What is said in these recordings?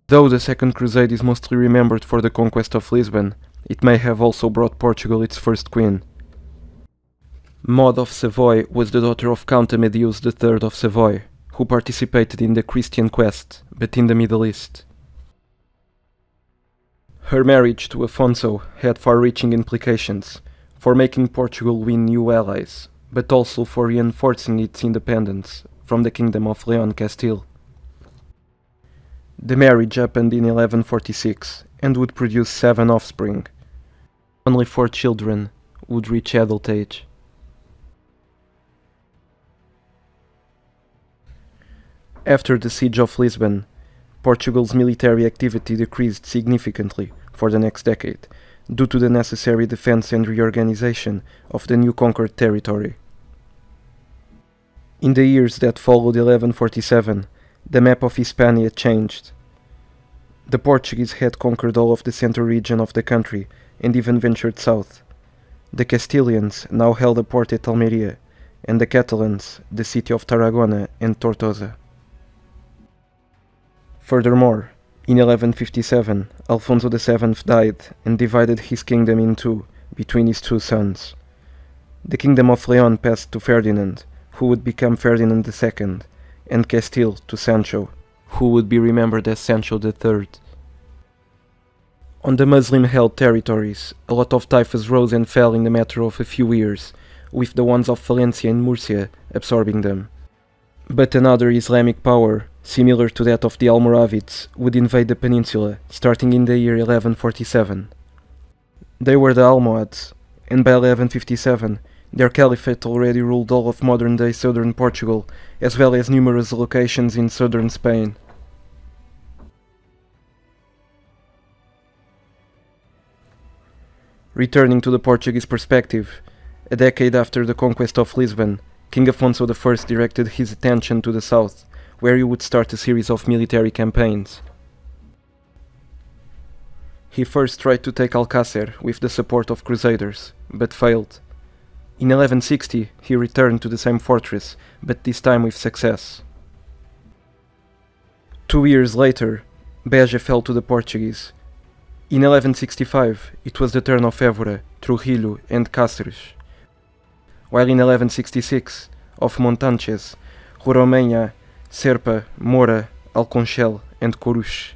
Though the Second Crusade is mostly remembered for the conquest of Lisbon, it may have also brought Portugal its first queen. Maud of Savoy was the daughter of Count Amadeus III of Savoy, who participated in the Christian quest, but in the Middle East. Her marriage to Afonso had far-reaching implications, for making Portugal win new allies, but also for reinforcing its independence from the Kingdom of Leon Castile. The marriage happened in 1146 and would produce 7 offspring. Only 4 children would reach adult age. After the siege of Lisbon, Portugal's military activity decreased significantly for the next decade, due to the necessary defense and reorganization of the new conquered territory. In the years that followed 1147, the map of Hispania changed. The Portuguese had conquered all of the central region of the country and even ventured south. The Castilians now held a port at Almeria, and the Catalans the city of Tarragona and Tortosa. Furthermore, in 1157, Alfonso VII died and divided his kingdom in two between his 2 sons. The kingdom of Leon passed to Ferdinand, who would become Ferdinand II, and Castile to Sancho, who would be remembered as Sancho III. On the Muslim-held territories, a lot of typhus rose and fell in a matter of a few years, with the ones of Valencia and Murcia absorbing them. But another Islamic power, similar to that of the Almoravids, would invade the peninsula, starting in the year 1147. They were the Almohads, and by 1157 their caliphate already ruled all of modern-day southern Portugal, as well as numerous locations in southern Spain. Returning to the Portuguese perspective, a decade after the conquest of Lisbon, King Afonso I directed his attention to the south, where he would start a series of military campaigns. He first tried to take Alcácer with the support of crusaders, but failed. In 1160 he returned to the same fortress, but this time with success. 2 years later, Beja fell to the Portuguese. In 1165 it was the turn of Évora, Trujillo and Cáceres, while in 1166 of Montanches, Roraima, Serpa, Moura, Alconchel and Coruche.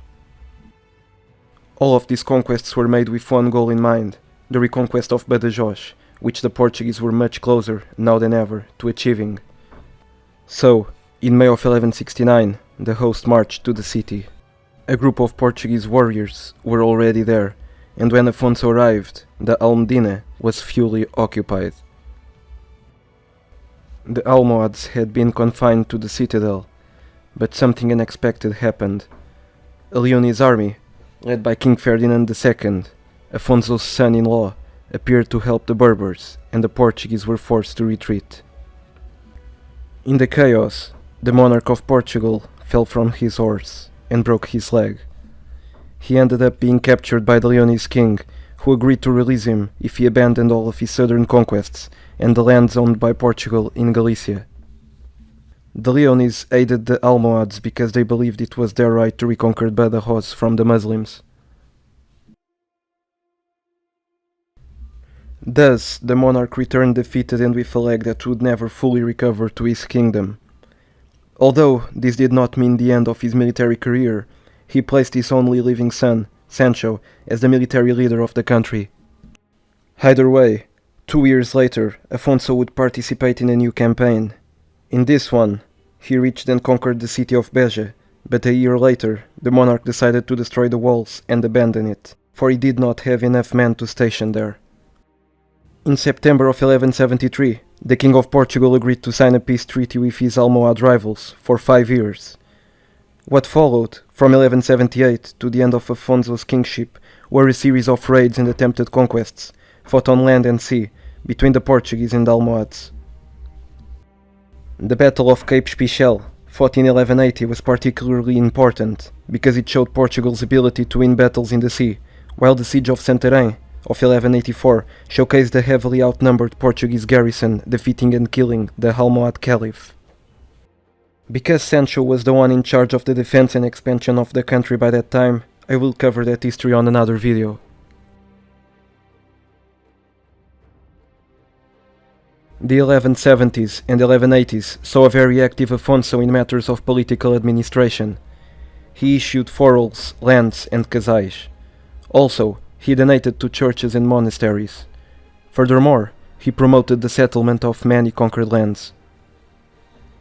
All of these conquests were made with one goal in mind, the reconquest of Badajoz, which the Portuguese were much closer, now than ever, to achieving. So, in May of 1169, the host marched to the city. A group of Portuguese warriors were already there, and when Afonso arrived, the Almedina was fully occupied. The Almohads had been confined to the citadel, but something unexpected happened. A Leonese army, led by King Ferdinand II, Afonso's son-in-law, appeared to help the Berbers, and the Portuguese were forced to retreat. In the chaos, the monarch of Portugal fell from his horse and broke his leg. He ended up being captured by the Leonese king, who agreed to release him if he abandoned all of his southern conquests and the lands owned by Portugal in Galicia. The Leonese aided the Almohads because they believed it was their right to reconquer Badajoz from the Muslims. Thus, the monarch returned defeated and with a leg that would never fully recover to his kingdom. Although this did not mean the end of his military career, he placed his only living son, Sancho, as the military leader of the country. Either way, 2 years later, Afonso would participate in a new campaign. In this one, he reached and conquered the city of Beja, but a year later, the monarch decided to destroy the walls and abandon it, for he did not have enough men to station there. In September of 1173, the King of Portugal agreed to sign a peace treaty with his Almohad rivals for 5 years. What followed, from 1178 to the end of Afonso's kingship, were a series of raids and attempted conquests, fought on land and sea, between the Portuguese and Almohads. The Battle of Cape Spichel, fought in 1180, was particularly important, because it showed Portugal's ability to win battles in the sea, while the Siege of Santarém, of 1184, showcased the heavily outnumbered Portuguese garrison defeating and killing the Almohad Caliph. Because Sancho was the one in charge of the defense and expansion of the country by that time, I will cover that history on another video. The 1170s and 1180s saw a very active Afonso in matters of political administration. He issued foruls, lands and casais. Also, he donated to churches and monasteries. Furthermore, he promoted the settlement of many conquered lands.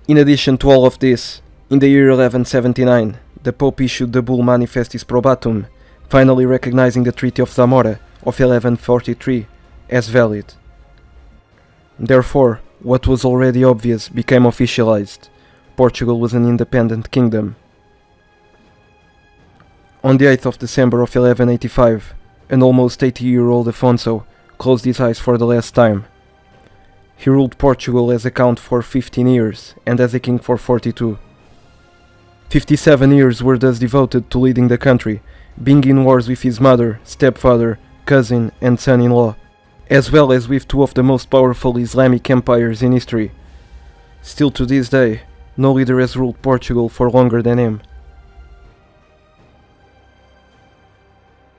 In addition to all of this, in the year 1179, the Pope issued the bull Manifestis Probatum, finally recognizing the Treaty of Zamora of 1143 as valid. Therefore, what was already obvious became officialized. Portugal was an independent kingdom. On the 8th of December of 1185, an almost 80-year-old Afonso closed his eyes for the last time. He ruled Portugal as a count for 15 years and as a king for 42. 57 years were thus devoted to leading the country, being in wars with his mother, stepfather, cousin and son-in-law, as well as with two of the most powerful Islamic empires in history. Still to this day, no leader has ruled Portugal for longer than him.